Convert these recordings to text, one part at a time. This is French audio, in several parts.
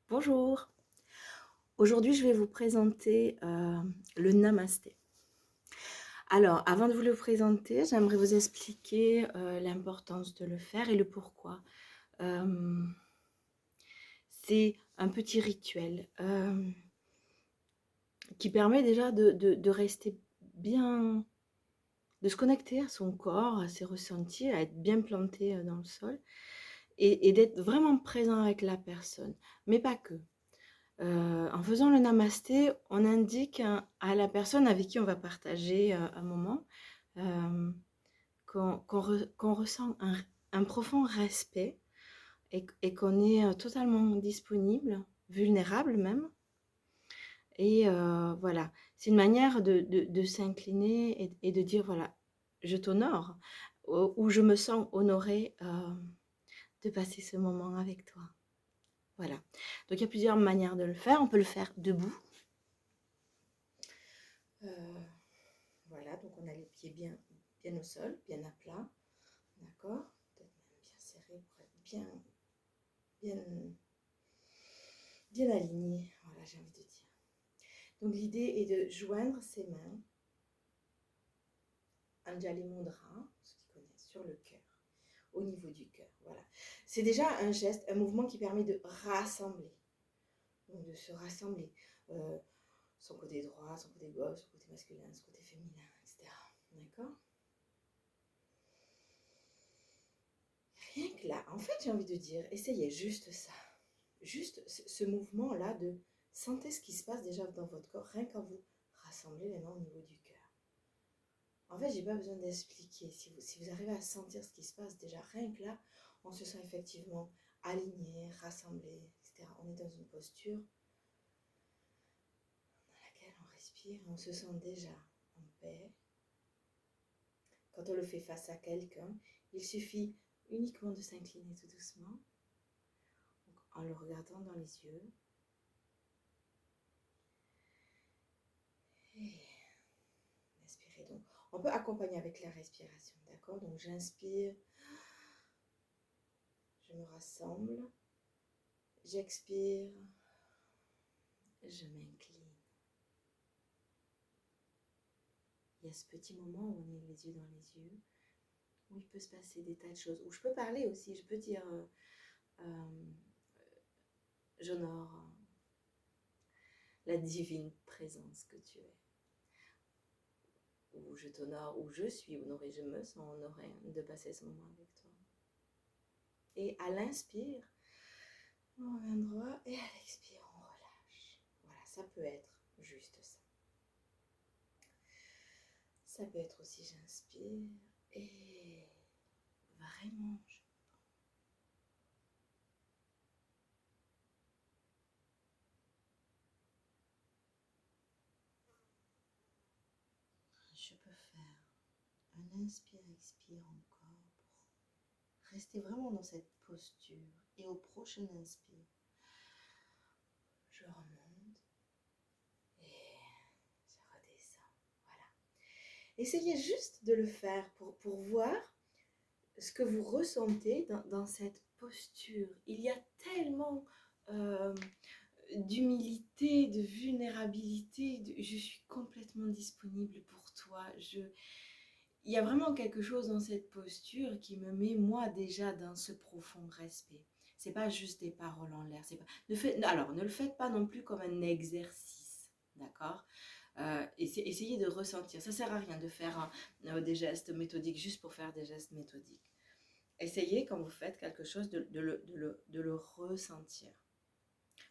Bonjour, aujourd'hui je vais vous présenter le namasté. Alors, avant de vous le présenter, j'aimerais vous expliquer l'importance de le faire et le pourquoi. Euh, c'est un petit rituel qui permet déjà de rester bien, de se connecter à son corps, à ses ressentis, à être bien planté dans le sol et d'être vraiment présent avec la personne, mais pas que. En faisant le namasté, on indique à la personne avec qui on va partager un moment qu'on ressent un profond respect et qu'on est totalement disponible, vulnérable même. Et voilà, c'est une manière de s'incliner et de dire, voilà, je t'honore, ou je me sens honorée de passer ce moment avec toi. Voilà. Donc il y a plusieurs manières de le faire. On peut le faire debout. Voilà, donc on a les pieds bien au sol, bien à plat, d'accord? Peut-être même bien serré pour être bien, bien aligné, voilà, j'ai envie de dire. Donc l'idée est de joindre ses mains, Anjali Mudra, ceux qui connaissent, sur le cœur, au niveau du cœur, voilà. C'est déjà un geste, un mouvement qui permet de rassembler, donc de se rassembler. Son côté droit, son côté gauche, son côté masculin, son côté féminin, etc. D'accord? Rien que là, en fait, j'ai envie de dire, essayez juste ça. Juste ce mouvement-là de sentez ce qui se passe déjà dans votre corps, rien qu'à vous rassembler les mains au niveau du cœur. En fait, j'ai pas besoin d'expliquer. Si vous arrivez à sentir ce qui se passe déjà, rien que là, on se sent effectivement aligné, rassemblé, etc. On est dans une posture dans laquelle on respire et on se sent déjà en paix. Quand on le fait face à quelqu'un, il suffit uniquement de s'incliner tout doucement en le regardant dans les yeux. Et respirez donc. On peut accompagner avec la respiration, d'accord? Donc j'inspire, je me rassemble, j'expire, je m'incline. Il y a ce petit moment où on est les yeux dans les yeux, où il peut se passer des tas de choses, où je peux parler aussi, je peux dire j'honore la divine présence que tu es. Ou je t'honore, ou je suis honorée, je me sens honorée de passer ce moment avec toi. Et à l'inspire, on revient droit et à l'expire, on relâche. Voilà, ça peut être juste ça. Ça peut être aussi j'inspire et vraiment je peux faire un inspire-expire encore pour rester vraiment dans cette posture. Et au prochain inspire, je remonte et je redescends. Voilà. Essayez juste de le faire pour voir ce que vous ressentez dans cette posture. Il y a tellement d'humilité, de vulnérabilité, je suis complètement disponible pour toi. Il y a vraiment quelque chose dans cette posture qui me met moi déjà dans ce profond respect. C'est pas juste des paroles en l'air. Alors, ne le faites pas non plus comme un exercice, d'accord? Essayez de ressentir. Ça sert à rien de faire des gestes méthodiques juste pour faire des gestes méthodiques. Essayez quand vous faites quelque chose de le ressentir.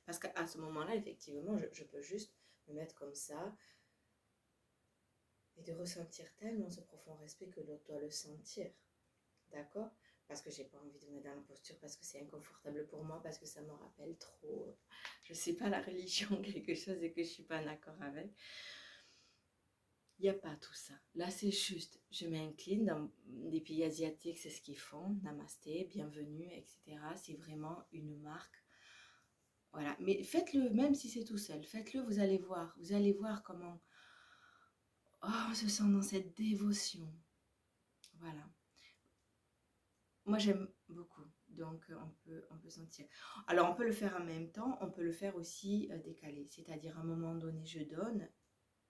Parce qu'à ce moment-là, effectivement, je peux juste me mettre comme ça et de ressentir tellement ce profond respect que l'autre doit le sentir. D'accord? Parce que j'ai pas envie de me mettre dans la posture, parce que c'est inconfortable pour moi, parce que ça me rappelle trop, je sais pas, la religion, quelque chose et que je suis pas d'accord avec. Il n'y a pas tout ça. Là, c'est juste, je m'incline. Dans des pays asiatiques, c'est ce qu'ils font. Namasté, bienvenue, etc. C'est vraiment une marque. Voilà. Mais faites-le, même si c'est tout seul. Faites-le, vous allez voir. Vous allez voir comment on se sent dans cette dévotion. Voilà. Moi, j'aime beaucoup. Donc, on peut sentir. Alors, on peut le faire en même temps, on peut le faire aussi décalé. C'est-à-dire, à un moment donné, je donne,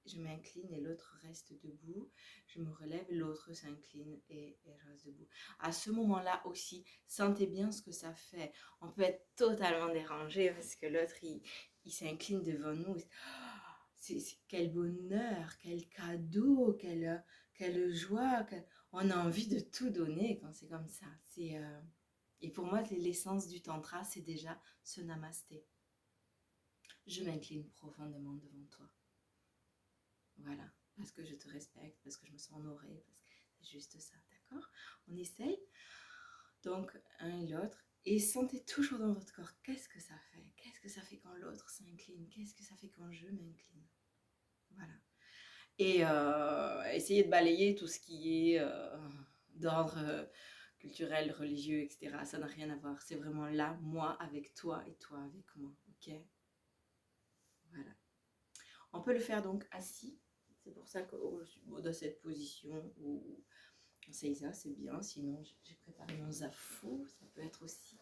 je m'incline et l'autre reste debout. Je me relève, l'autre s'incline et je reste debout. À ce moment-là aussi, sentez bien ce que ça fait. On peut être totalement dérangé parce que l'autre, il s'incline devant nous. Quel bonheur, quel cadeau, quelle joie. On a envie de tout donner quand c'est comme ça. Et pour moi, l'essence du tantra, c'est déjà ce namasté. Je m'incline profondément devant toi. Voilà, parce que je te respecte, parce que je me sens honorée, parce que c'est juste ça, d'accord? On essaye. Donc, un et l'autre. Et sentez toujours dans votre corps, qu'est-ce que ça fait? Qu'est-ce que ça fait quand l'autre s'incline? Qu'est-ce que ça fait quand je m'incline? Voilà. Et essayez de balayer tout ce qui est d'ordre culturel, religieux, etc. Ça n'a rien à voir. C'est vraiment là, moi avec toi et toi avec moi. Ok? Voilà. On peut le faire donc assis. C'est pour ça que je suis dans cette position où Seiza, c'est bien. Sinon, j'ai préparé mon zafou. Ça peut être aussi.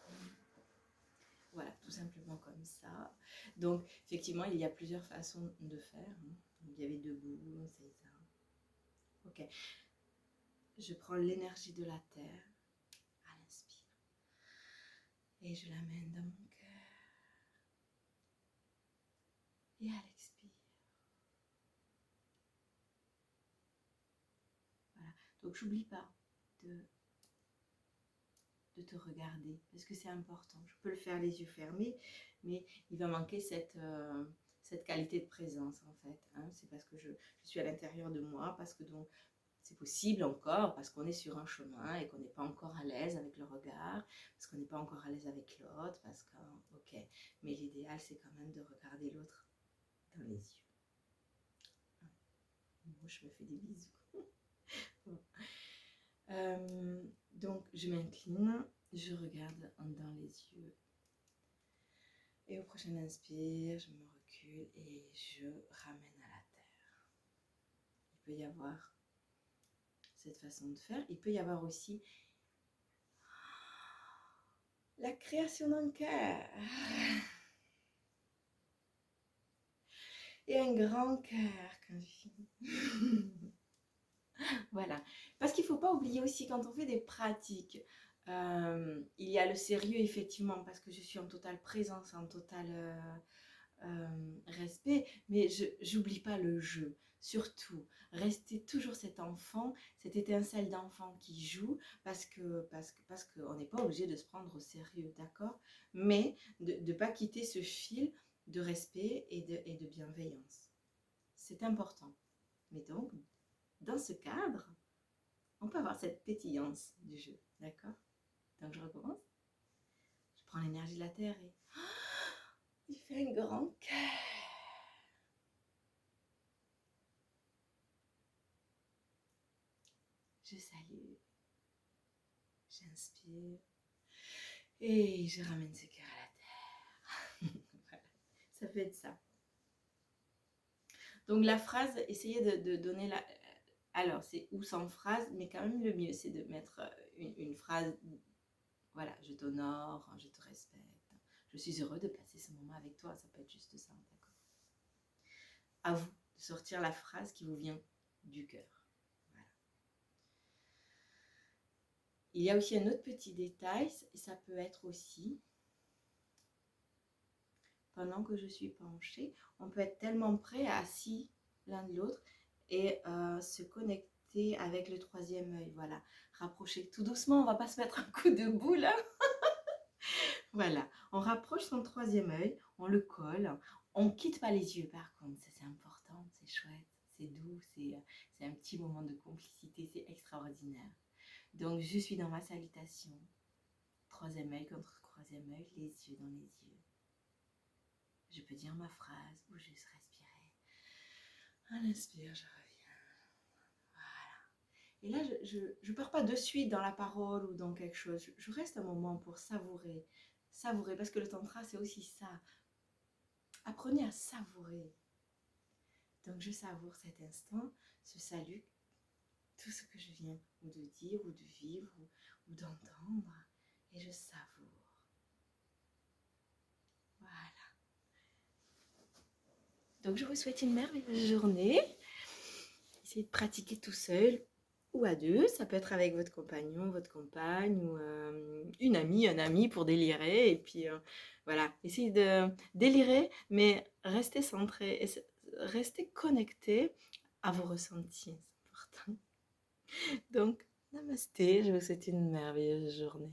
Voilà, tout simplement comme ça. Donc, effectivement, il y a plusieurs façons de faire. Hein. Il y avait debout, Seiza. Ok. Je prends l'énergie de la terre à l'inspire et je l'amène dans mon cœur. Et à l'expire. Voilà. Donc, j'oublie pas de te regarder parce que c'est important. Je peux le faire les yeux fermés, mais il va manquer cette qualité de présence en fait. Hein. C'est parce que je suis à l'intérieur de moi, parce que donc c'est possible encore, parce qu'on est sur un chemin et qu'on n'est pas encore à l'aise avec le regard, parce qu'on n'est pas encore à l'aise avec l'autre, parce que, ok, mais l'idéal c'est quand même de regarder l'autre dans les yeux. Moi je me fais des bisous. Bon. Donc je m'incline, je regarde dans les yeux. Et au prochain inspire, je me recule et je ramène à la terre. Il peut y avoir cette façon de faire. Il peut y avoir aussi la création d'un cœur. Et un grand cœur quand je finis. Voilà. Parce qu'il ne faut pas oublier aussi quand on fait des pratiques, il y a le sérieux effectivement parce que je suis en totale présence, en total respect, mais je n'oublie pas le jeu. Surtout, restez toujours cet enfant, cette étincelle d'enfant qui joue parce qu'on n'est pas obligé de se prendre au sérieux, d'accord? Mais de ne pas quitter ce fil de respect et de bienveillance. C'est important. Mais donc, dans ce cadre, on peut avoir cette pétillance du jeu, d'accord? Donc je recommence. Je prends l'énergie de la terre et il fait un grand cœur. Je salue, j'inspire et je ramène ce cœur à la terre. Voilà. Ça peut être ça. Donc la phrase, essayez de donner la... Alors c'est ou sans phrase, mais quand même le mieux c'est de mettre une phrase, voilà, je t'honore, je te respecte, je suis heureux de passer ce moment avec toi, ça peut être juste ça, d'accord? À vous de sortir la phrase qui vous vient du cœur. Voilà. Il y a aussi un autre petit détail, ça peut être aussi, pendant que je suis penchée, on peut être tellement près, assis l'un de l'autre, et se connecter avec le troisième œil, voilà, rapprocher tout doucement, on ne va pas se mettre un coup de boule, hein. Voilà, on rapproche son troisième œil, on le colle, on ne quitte pas les yeux par contre, ça c'est important, c'est chouette, c'est doux, c'est un petit moment de complicité, c'est extraordinaire. Donc je suis dans ma salutation, troisième œil contre troisième œil, les yeux dans les yeux. Je peux dire ma phrase ou juste respirer. À l'inspire, je reviens. Voilà. Et là, je ne pars pas de suite dans la parole ou dans quelque chose. Je reste un moment pour savourer. Savourer, parce que le tantra, c'est aussi ça. Apprenez à savourer. Donc, je savoure cet instant, ce salut, tout ce que je viens ou de dire, ou de vivre, ou d'entendre. et je savoure. Voilà. Donc je vous souhaite une merveilleuse journée. Essayez de pratiquer tout seul ou à deux. Ça peut être avec votre compagnon, votre compagne ou une amie, un ami pour délirer. Et puis voilà, essayez de délirer, mais restez centré, et restez connecté à vos ressentis. C'est important. Donc, namasté, je vous souhaite une merveilleuse journée.